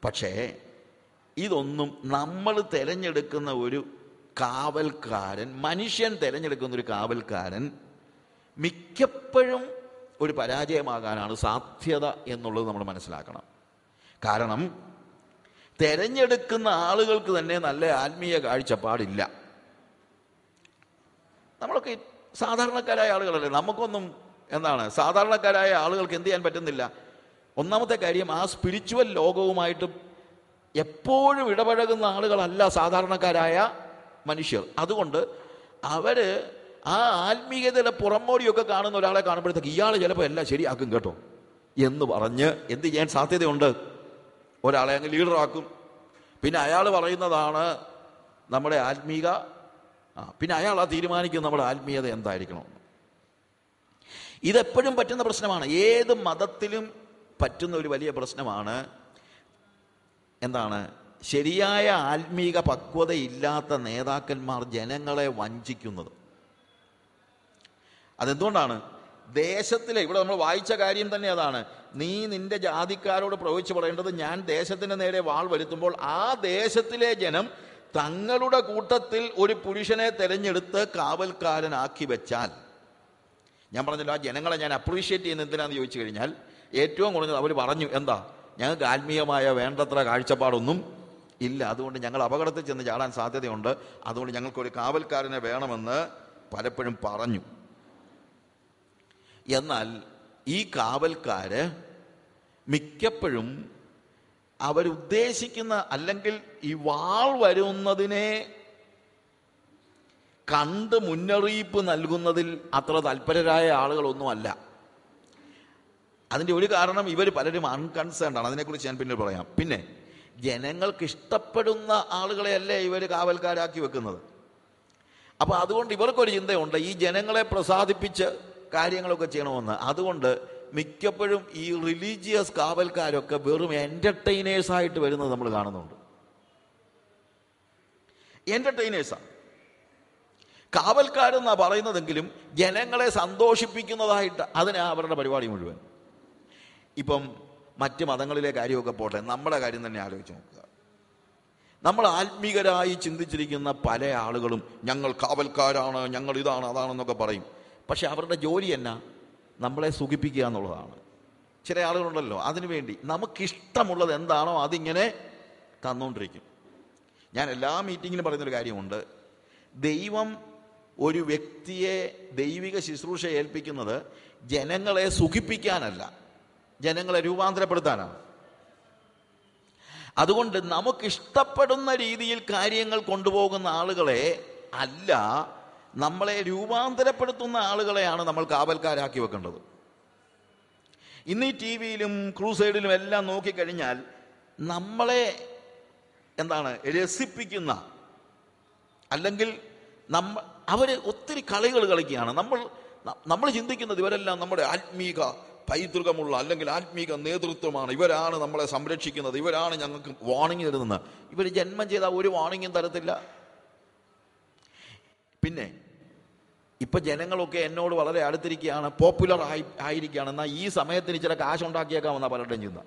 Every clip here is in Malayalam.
പക്ഷേ ഇതൊന്നും നമ്മൾ തിരഞ്ഞെടുക്കുന്ന ഒരു കാവൽക്കാരൻ, മനുഷ്യൻ തിരഞ്ഞെടുക്കുന്ന ഒരു കാവൽക്കാരൻ മിക്കപ്പോഴും ഒരു പരാജയമാകാനാണ് സാധ്യത എന്നുള്ളത് നമ്മൾ മനസ്സിലാക്കണം. കാരണം തിരഞ്ഞെടുക്കുന്ന ആളുകൾക്ക് തന്നെ നല്ല ആത്മീയ കാഴ്ചപ്പാടില്ല. നമ്മളൊക്കെ സാധാരണക്കാരായ ആളുകളല്ലേ, നമുക്കൊന്നും സാധാരണക്കാരായ ആളുകൾക്ക് എന്ത് ചെയ്യാൻ പറ്റുന്നില്ല. ഒന്നാമത്തെ കാര്യം, ആ സ്പിരിച്വൽ ലോകവുമായിട്ട് എപ്പോഴും ഇടപഴകുന്ന ആളുകളല്ല സാധാരണക്കാരായ മനുഷ്യർ. അതുകൊണ്ട് അവര് ആ ആത്മീയതയുടെ പുറമോടിയൊക്കെ കാണുന്ന ഒരാളെ കാണുമ്പോഴത്തേക്ക് ഇയാൾ ചിലപ്പോൾ എല്ലാം ശരിയാക്കും കേട്ടോ എന്ന് പറഞ്ഞ് എന്ത് ചെയ്യാൻ സാധ്യതയുണ്ട്? ഒരാളെ അങ്ങ് ലീഡറാക്കും. പിന്നെ അയാൾ പറയുന്നതാണ് നമ്മുടെ ആത്മീക, പിന്നെ അയാൾ തീരുമാനിക്കും നമ്മുടെ ആത്മീയത എന്തായിരിക്കണമെന്ന്. ഇതെപ്പോഴും പറ്റുന്ന പ്രശ്നമാണ്, ഏത് മതത്തിലും പറ്റുന്ന ഒരു വലിയ പ്രശ്നമാണ്. ശരിയായ ആത്മീക പക്വതയില്ലാത്ത നേതാക്കന്മാർ ജനങ്ങളെ വഞ്ചിക്കുന്നത്. അതെന്തുകൊണ്ടാണ്? ഇവിടെ നമ്മൾ വായിച്ച കാര്യം തന്നെ അതാണ്. നീ നിന്റെ ജാതിക്കാരോട് പ്രവചിച്ചു പറയേണ്ടത്, ഞാൻ ദേശത്തിന് നേരെ വാൾ വരുത്തുമ്പോൾ ആ ദേശത്തിലെ ജനം തങ്ങളുടെ കൂട്ടത്തിൽ ഒരു പുരുഷനെ തെരഞ്ഞെടുത്ത് കാവൽക്കാരനാക്കി വെച്ചാൽ. ഞാൻ പറഞ്ഞല്ലോ, ആ ജനങ്ങളെ ഞാൻ അപ്രീഷിയേറ്റ് ചെയ്യുന്ന എന്തിനാന്ന് ചോദിച്ചു കഴിഞ്ഞാൽ, ഏറ്റവും കുറഞ്ഞത് അവർ പറഞ്ഞു, ഞങ്ങൾക്ക് ആത്മീയമായ വേണ്ടത്ര കാഴ്ചപ്പാടൊന്നും ഇല്ല, അതുകൊണ്ട് ഞങ്ങൾ അപകടത്തിൽ ചെന്ന് ചാടാൻ സാധ്യതയുണ്ട്, അതുകൊണ്ട് ഞങ്ങൾക്കൊരു കാവൽക്കാരനെ വേണമെന്ന് പലപ്പോഴും പറഞ്ഞു. എന്നാൽ ഈ കാവൽക്കാര് മിക്കപ്പോഴും അവരുദ്ദേശിക്കുന്ന, അല്ലെങ്കിൽ ഈ വാൾ വരുന്നതിനെ കണ്ട് മുന്നറിയിപ്പ് നൽകുന്നതിൽ അത്ര തൽപരരായ ആളുകളൊന്നുമല്ല. അതിൻ്റെ ഒരു കാരണം, ഇവർ പലരും അൺകൺസേൺഡ് ആണ്. അതിനെക്കുറിച്ച് ഞാൻ പിന്നെ പറയാം. പിന്നെ ജനങ്ങൾക്ക് ഇഷ്ടപ്പെടുന്ന ആളുകളെയല്ലേ ഇവർ കാവൽക്കാരാക്കി വെക്കുന്നത്. അപ്പോൾ അതുകൊണ്ട് ഇവർക്കൊരു ചിന്തയുണ്ട്, ഈ ജനങ്ങളെ പ്രസാദിപ്പിച്ച് കാര്യങ്ങളൊക്കെ ചെയ്യണമെന്ന്. അതുകൊണ്ട് മിക്കപ്പോഴും ഈ റിലീജിയസ് കാവൽക്കാരൊക്കെ വെറും എൻ്റർടൈനേഴ്സായിട്ട് വരുന്നത് നമ്മൾ കാണുന്നുണ്ട്. എൻ്റർടൈനേഴ്സാണ് കാവൽക്കാരെന്നാണ് പറയുന്നതെങ്കിലും ജനങ്ങളെ സന്തോഷിപ്പിക്കുന്നതായിട്ട് അതിനാ അവരുടെ പരിപാടി മുഴുവൻ. ഇപ്പം മറ്റ് മതങ്ങളിലെ കാര്യമൊക്കെ പോട്ടെ, നമ്മുടെ കാര്യം തന്നെ ആലോചിച്ച് നോക്കുക. നമ്മൾ ആത്മീകരായി ചിന്തിച്ചിരിക്കുന്ന പല ആളുകളും ഞങ്ങൾ കാവൽക്കാരാണ്, ഞങ്ങൾ ഇതാണ് അതാണെന്നൊക്കെ പറയും. പക്ഷെ അവരുടെ ജോലി എന്നാ? നമ്മളെ സുഖിപ്പിക്കുക എന്നുള്ളതാണ്. ചില ആളുകളുണ്ടല്ലോ, അതിനുവേണ്ടി നമുക്കിഷ്ടമുള്ളത് എന്താണോ അതിങ്ങനെ തന്നുകൊണ്ടിരിക്കും. ഞാൻ എല്ലാ മീറ്റിങ്ങിലും പറയുന്നൊരു കാര്യമുണ്ട്, ദൈവം ഒരു വ്യക്തിയെ ദൈവിക ശുശ്രൂഷ ഏൽപ്പിക്കുന്നത് ജനങ്ങളെ സുഖിപ്പിക്കാനല്ല, ജനങ്ങളെ രൂപാന്തരപ്പെടുത്താനാണ്. അതുകൊണ്ട് നമുക്കിഷ്ടപ്പെടുന്ന രീതിയിൽ കാര്യങ്ങൾ കൊണ്ടുപോകുന്ന ആളുകളെ അല്ല, നമ്മളെ രൂപാന്തരപ്പെടുത്തുന്ന ആളുകളെയാണ് നമ്മൾ കാവൽക്കാരാക്കി വെക്കേണ്ടത്. ഇന്ന് ഈ ടി വിയിലും ക്രൂസൈഡിലും എല്ലാം നോക്കിക്കഴിഞ്ഞാൽ നമ്മളെ രസിപ്പിക്കുന്ന, അല്ലെങ്കിൽ അവർ ഒത്തിരി കളികൾ കളിക്കുകയാണ്. നമ്മൾ ചിന്തിക്കുന്നത് ഇവരെല്ലാം നമ്മുടെ ആത്മീക പൈതൃകമുള്ള അല്ലെങ്കിൽ ആത്മീക നേതൃത്വമാണ്, ഇവരാണ് നമ്മളെ സംരക്ഷിക്കുന്നത്, ഇവരാണ് ഞങ്ങൾക്ക് വാർണിംഗ് തരുന്നത്. ഇവർ ജന്മം ചെയ്താൽ ഒരു വാർണിംഗും തരത്തില്ല. പിന്നെ ഇപ്പം ജനങ്ങളൊക്കെ എന്നോട് വളരെ അടുത്തിരിക്കുകയാണ്, പോപ്പുലർ ആയിരിക്കുകയാണ്. എന്നാൽ ഈ സമയത്തിന് ചില കാശുണ്ടാക്കിയേക്കാമെന്നാ പലരുടെയും ചിന്ത.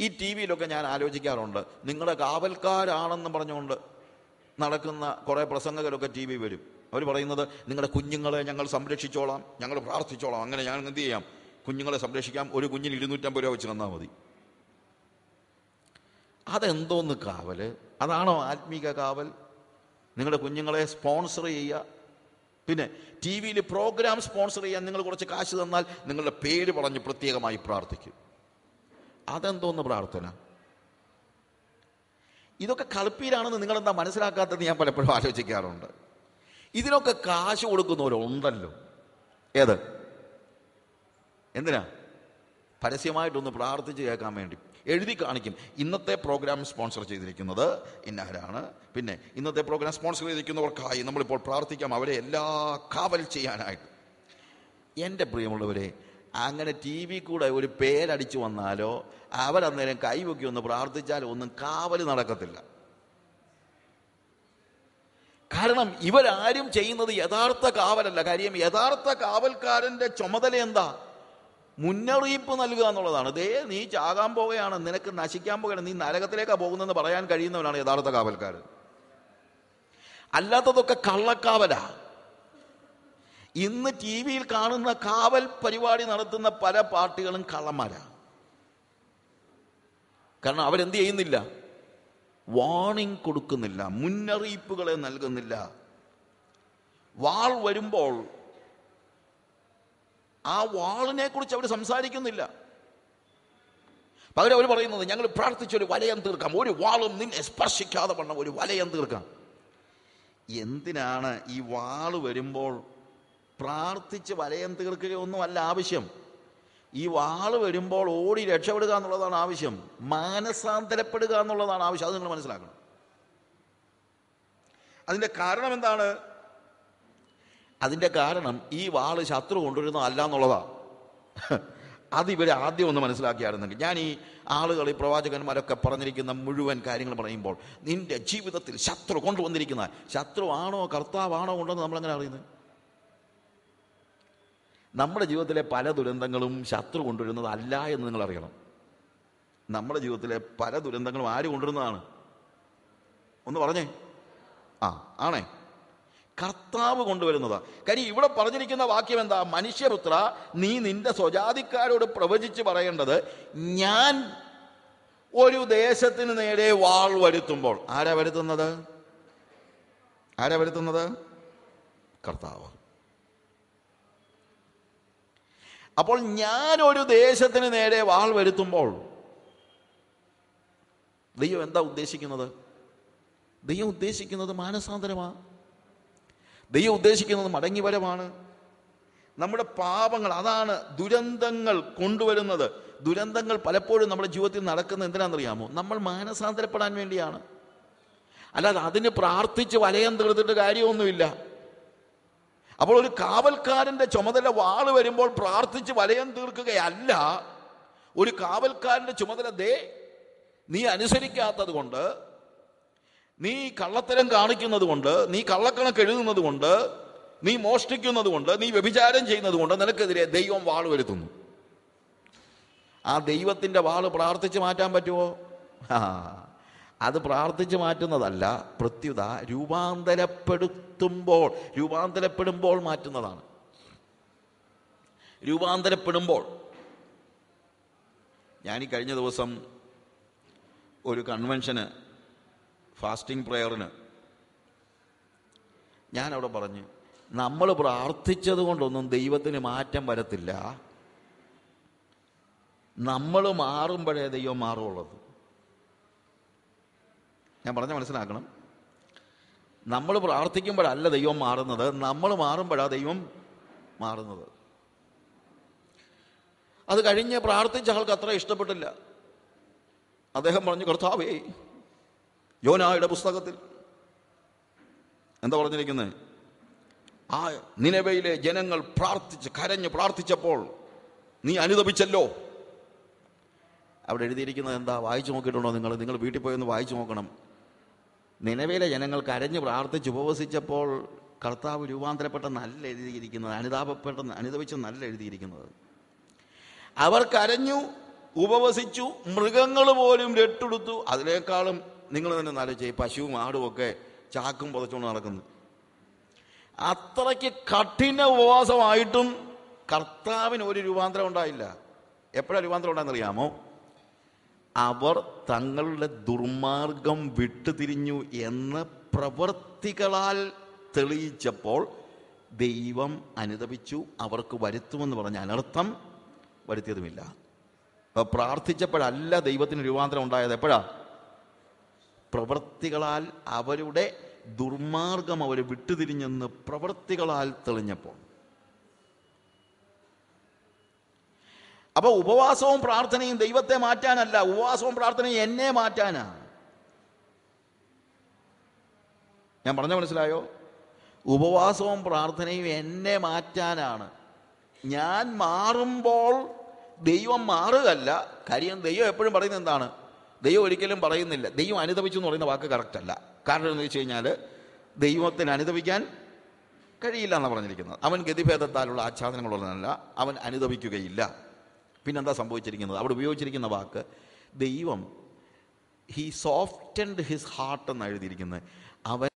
ഈ ടി വിയിലൊക്കെ ഞാൻ ആലോചിക്കാറുണ്ട്, നിങ്ങളുടെ കാവൽക്കാരാണെന്ന് പറഞ്ഞുകൊണ്ട് നടക്കുന്ന കുറേ പ്രസംഗകരൊക്കെ ടി വി വരും. അവർ പറയുന്നത്, നിങ്ങളുടെ കുഞ്ഞുങ്ങളെ ഞങ്ങൾ സംരക്ഷിച്ചോളാം, ഞങ്ങൾ പ്രാർത്ഥിച്ചോളാം, അങ്ങനെ ഞാൻ എന്ത് ചെയ്യാം, കുഞ്ഞുങ്ങളെ സംരക്ഷിക്കാം, ഒരു കുഞ്ഞിന് 250 രൂപ വെച്ച് തന്നാൽ മതി. അതെന്തോന്ന് കാവല്? അതാണോ ആത്മീക കാവൽ? നിങ്ങളുടെ കുഞ്ഞുങ്ങളെ സ്പോൺസർ ചെയ്യുക, പിന്നെ ടി വിയിൽ പ്രോഗ്രാം സ്പോൺസർ ചെയ്യാൻ നിങ്ങൾ കുറച്ച് കാശ് തന്നാൽ നിങ്ങളുടെ പേര് പറഞ്ഞ് പ്രത്യേകമായി പ്രാർത്ഥിക്കും. അതെന്തോന്ന് പ്രാർത്ഥന? ഇതൊക്കെ കളിപ്പീരാണെന്ന് നിങ്ങളെന്താ മനസ്സിലാക്കാത്തത് ഞാൻ പലപ്പോഴും ആലോചിക്കാറുണ്ട്. ഇതിനൊക്കെ കാശ് കൊടുക്കുന്നവരുണ്ടല്ലോ. ഏത്? എന്തിനാ? പരസ്യമായിട്ടൊന്ന് പ്രാർത്ഥിച്ച് കേൾക്കാൻ വേണ്ടി എഴുതി കാണിക്കും. ഇന്നത്തെ പ്രോഗ്രാം സ്പോൺസർ ചെയ്തിരിക്കുന്നത് ഇന്നാരാണ്, പിന്നെ ഇന്നത്തെ പ്രോഗ്രാം സ്പോൺസർ ചെയ്തിരിക്കുന്നവർക്കായി നമ്മളിപ്പോൾ പ്രാർത്ഥിക്കാം, അവരെ എല്ലാ കാവൽ ചെയ്യാനായിട്ട്. എൻ്റെ പ്രിയമുള്ളവരെ, അങ്ങനെ ടി വി കൂടെ ഒരു പേരടിച്ചു വന്നാലോ അവരന്നേരം കൈവക്കി ഒന്ന് പ്രാർത്ഥിച്ചാലോ ഒന്നും കാവൽ നടക്കത്തില്ല. കാരണം ഇവരാരും ചെയ്യുന്നത് യഥാർത്ഥ കാവലല്ല. കാര്യം യഥാർത്ഥ കാവൽക്കാരൻ്റെ ചുമതല എന്താ? മുന്നറിയിപ്പ് നൽകുക എന്നുള്ളതാണ്. ദേ നീ ചാകാൻ പോകുകയാണ്, നിനക്ക് നശിക്കാൻ പോകുകയാണ്, നീ നരകത്തിലേക്കാണ് പോകുന്നതെന്ന് പറയാൻ കഴിയുന്നവനാണ് യഥാർത്ഥ കാവൽക്കാർ. അല്ലാത്തതൊക്കെ കള്ളക്കാവലാ. ഇന്ന് ടി വിയിൽ കാണുന്ന കാവൽ പരിപാടി നടത്തുന്ന പല പാർട്ടികളും കള്ളന്മാരാ. കാരണം അവരെന്ത് ചെയ്യുന്നില്ല? വാർണിംഗ് കൊടുക്കുന്നില്ല, മുന്നറിയിപ്പുകളെ നൽകുന്നില്ല. വാൾ വരുമ്പോൾ ആ വാളിനെ കുറിച്ച് അവർ സംസാരിക്കുന്നില്ല. പകരം അവർ പറയുന്നത് ഞങ്ങൾ പ്രാർത്ഥിച്ചൊരു വലയം തീർക്കാം, ഒരു വാളും നിന്നെ സ്പർശിക്കാതെ വണ്ണം ഒരു വലയം തീർക്കാം. എന്തിനാണ് ഈ വാള് വരുമ്പോൾ പ്രാർത്ഥിച്ച് വലയം തീർക്കുകയൊന്നുമല്ല ആവശ്യം. ഈ വാള് വരുമ്പോൾ ഓടി രക്ഷപ്പെടുക എന്നുള്ളതാണ് ആവശ്യം. മാനസാന്തരപ്പെടുക എന്നുള്ളതാണ് ആവശ്യം. അത് നിങ്ങൾ മനസ്സിലാക്കണം. അതിൻ്റെ കാരണം എന്താണ്? അതിൻ്റെ കാരണം ഈ വാള് ശത്രു കൊണ്ടുവരുന്നതല്ല എന്നുള്ളതാണ്. അതിവരെ ആദ്യം ഒന്ന് മനസ്സിലാക്കിയായിരുന്നെങ്കിൽ. ഞാൻ ഈ ആളുകൾ, ഈ പ്രവാചകന്മാരൊക്കെ പറഞ്ഞിരിക്കുന്ന മുഴുവൻ കാര്യങ്ങൾ പറയുമ്പോൾ നിന്റെ ജീവിതത്തിൽ ശത്രു കൊണ്ടുവന്നിരിക്കുന്ന ശത്രു ആണോ കർത്താവാണോ ഉണ്ടെന്ന് നമ്മളെങ്ങനെ അറിയുന്നത്? നമ്മുടെ ജീവിതത്തിലെ പല ദുരന്തങ്ങളും ശത്രു കൊണ്ടുവരുന്നത് അല്ല എന്ന് നിങ്ങൾ അറിയണം. നമ്മുടെ ജീവിതത്തിലെ പല ദുരന്തങ്ങളും ആര് കൊണ്ടുവരുന്നതാണ്? ഒന്ന് പറഞ്ഞേ. ആണേ, കർത്താവ് കൊണ്ടുവരുന്നതാ. കാര്യം ഇവിടെ പറഞ്ഞിരിക്കുന്ന വാക്യം എന്താ? മനുഷ്യപുത്ര, നീ നിന്റെ സ്വജാതിക്കാരോട് പ്രവചിച്ച് പറയേണ്ടത്, ഞാൻ ഒരു ദേശത്തിന് നേരെ വാൾ വരുത്തുമ്പോൾ. ആരാ വരുത്തുന്നത്? ആരാ വരുത്തുന്നത്? കർത്താവ്. അപ്പോൾ ഞാനൊരു ദേശത്തിന് നേരെ വാൾ വരുത്തുമ്പോൾ ദൈവം എന്താ ഉദ്ദേശിക്കുന്നത്? ദൈവം ഉദ്ദേശിക്കുന്നത് മാനസാന്തരമാണ്. ദൈവം ഉദ്ദേശിക്കുന്നത് മടങ്ങിവരവാണ്. നമ്മുടെ പാപങ്ങൾ, അതാണ് ദുരന്തങ്ങൾ കൊണ്ടുവരുന്നത്. ദുരന്തങ്ങൾ പലപ്പോഴും നമ്മുടെ ജീവിതത്തിൽ നടക്കുന്നത് എന്തിനാണെന്നറിയാമോ? നമ്മൾ മാനസാന്തരപ്പെടാൻ വേണ്ടിയാണ്. അല്ലാതെ അതിന് പ്രാർത്ഥിച്ച് വലയം തീർത്തിട്ട് കാര്യമൊന്നുമില്ല. അപ്പോൾ ഒരു കാവൽക്കാരൻ്റെ ചുമതല വാള് വരുമ്പോൾ പ്രാർത്ഥിച്ച് വലയം തീർക്കുകയല്ല. ഒരു കാവൽക്കാരൻ്റെ ചുമതല, നീ അനുസരിക്കാത്തത് കൊണ്ട്, നീ കള്ളത്തരം കാണിക്കുന്നത് കൊണ്ട്, നീ കള്ളക്കണക്ക് എഴുതുന്നത് കൊണ്ട്, നീ മോഷ്ടിക്കുന്നത് കൊണ്ട്, നീ വ്യഭിചാരം ചെയ്യുന്നത് കൊണ്ട് നിനക്കെതിരെ ദൈവം വാള് വരുത്തുന്നു. ആ ദൈവത്തിൻ്റെ വാള് പ്രാർത്ഥിച്ച് മാറ്റാൻ പറ്റുമോ? അത് പ്രാർത്ഥിച്ച് മാറ്റുന്നതല്ല, പ്രത്യുത രൂപാന്തരപ്പെടുമ്പോൾ മാറ്റുന്നതാണ്. രൂപാന്തരപ്പെടുമ്പോൾ. ഞാൻ ഈ കഴിഞ്ഞ ദിവസം ഒരു കൺവെൻഷന്, ഫാസ്റ്റിംഗ് പ്രെയറിന് ഞാനവിടെ പറഞ്ഞു, നമ്മൾ പ്രാർത്ഥിച്ചത് കൊണ്ടൊന്നും ദൈവത്തിന് മാറ്റം വരത്തില്ല. നമ്മൾ മാറുമ്പോഴേ ദൈവം മാറുള്ളത്. ഞാൻ പറഞ്ഞ മനസ്സിലാക്കണം. നമ്മൾ പ്രാർത്ഥിക്കുമ്പോഴല്ല ദൈവം മാറുന്നത്, നമ്മൾ മാറുമ്പോഴാണ് ദൈവം മാറുന്നത്. അത് കഴിഞ്ഞ് പ്രാർത്ഥിച്ച ആൾക്ക് അത്ര ഇഷ്ടപ്പെട്ടില്ല. അദ്ദേഹം പറഞ്ഞു, കർത്താവേ, യോനായുടെ പുസ്തകത്തിൽ എന്താ പറഞ്ഞിരിക്കുന്നത്? ആ നിനവയിലെ ജനങ്ങൾ കരഞ്ഞ് പ്രാർത്ഥിച്ചപ്പോൾ നീ അനുതപിച്ചല്ലോ. അവിടെ എഴുതിയിരിക്കുന്നത് എന്താ? വായിച്ചു നോക്കിയിട്ടുണ്ടോ നിങ്ങൾ വീട്ടിൽ പോയൊന്ന് വായിച്ചു നോക്കണം. നിനവയിലെ ജനങ്ങൾ കരഞ്ഞ് പ്രാർത്ഥിച്ച് ഉപവസിച്ചപ്പോൾ കർത്താവ് രൂപാന്തരപ്പെട്ട നല്ല എഴുതിയിരിക്കുന്നത്, അനുതപിച്ച നല്ല എഴുതിയിരിക്കുന്നത്. അവർ കരഞ്ഞു, ഉപവസിച്ചു, മൃഗങ്ങൾ പോലും രട്ടെടുത്തു. അതിനേക്കാളും നിങ്ങൾ തന്നെ ആലോചിച്ച്, പശുവും ആടും ഒക്കെ ചാക്കും പുതച്ചുകൊണ്ട് നടക്കുന്നു. അത്രയ്ക്ക് കഠിന ഉപവാസമായിട്ടും കർത്താവിന് ഒരു രൂപാന്തരം ഉണ്ടായില്ല. എപ്പോഴാണ് രൂപാന്തരം ഉണ്ടായെന്നറിയാമോ? അവർ തങ്ങളുടെ ദുർമാർഗം വിട്ടുതിരിഞ്ഞു എന്ന് പ്രവൃത്തികളാൽ തെളിയിച്ചപ്പോൾ ദൈവം അനുതപിച്ചു, അവർക്ക് വരുത്തുമെന്ന് പറഞ്ഞ അനർത്ഥം വരുത്തിയതുമില്ല. അപ്പോൾ പ്രാർത്ഥിച്ചപ്പോഴല്ല ദൈവത്തിന് രൂപാന്തരം ഉണ്ടായത്. എപ്പോഴാ? പ്രവൃത്തികളാൽ അവരുടെ ദുർമാർഗം അവർ വിട്ടുതിരിഞ്ഞെന്ന് പ്രവൃത്തികളാൽ തെളിഞ്ഞപ്പോൾ. അപ്പൊ ഉപവാസവും പ്രാർത്ഥനയും ദൈവത്തെ മാറ്റാനല്ല, ഉപവാസവും പ്രാർത്ഥനയും എന്നെ മാറ്റാനാ. ഞാൻ പറഞ്ഞ മനസ്സിലായോ? ഉപവാസവും പ്രാർത്ഥനയും എന്നെ മാറ്റാനാണ്. ഞാൻ മാറുമ്പോൾ ദൈവം മാറുകയല്ല. കാര്യം ദൈവം എപ്പോഴും പറയുന്നത് എന്താണ്? ദൈവം ഒരിക്കലും പറയുന്നില്ല ദൈവം അനുതപിച്ചു എന്ന് പറയുന്ന വാക്ക് കറക്റ്റ് അല്ല. കാരണം എന്ന് വെച്ച് കഴിഞ്ഞാൽ ദൈവത്തിന് അനുതപിക്കാൻ കഴിയില്ല എന്നാണ് പറഞ്ഞിരിക്കുന്നത്. അവൻ ഗതിഭേദത്താലുള്ള ആച്ഛാദനങ്ങളുള്ളതല്ല, അവൻ അനുതപിക്കുകയില്ല. പിന്നെന്താ സംഭവിച്ചിരിക്കുന്നത്? അവിടെ ഉപയോഗിച്ചിരിക്കുന്ന വാക്ക് ദൈവം ഹി സോഫ്റ്റൻഡ് ഹിസ് ഹാർട്ട് എന്ന് എഴുതിയിരിക്കുന്നത്. അവൻ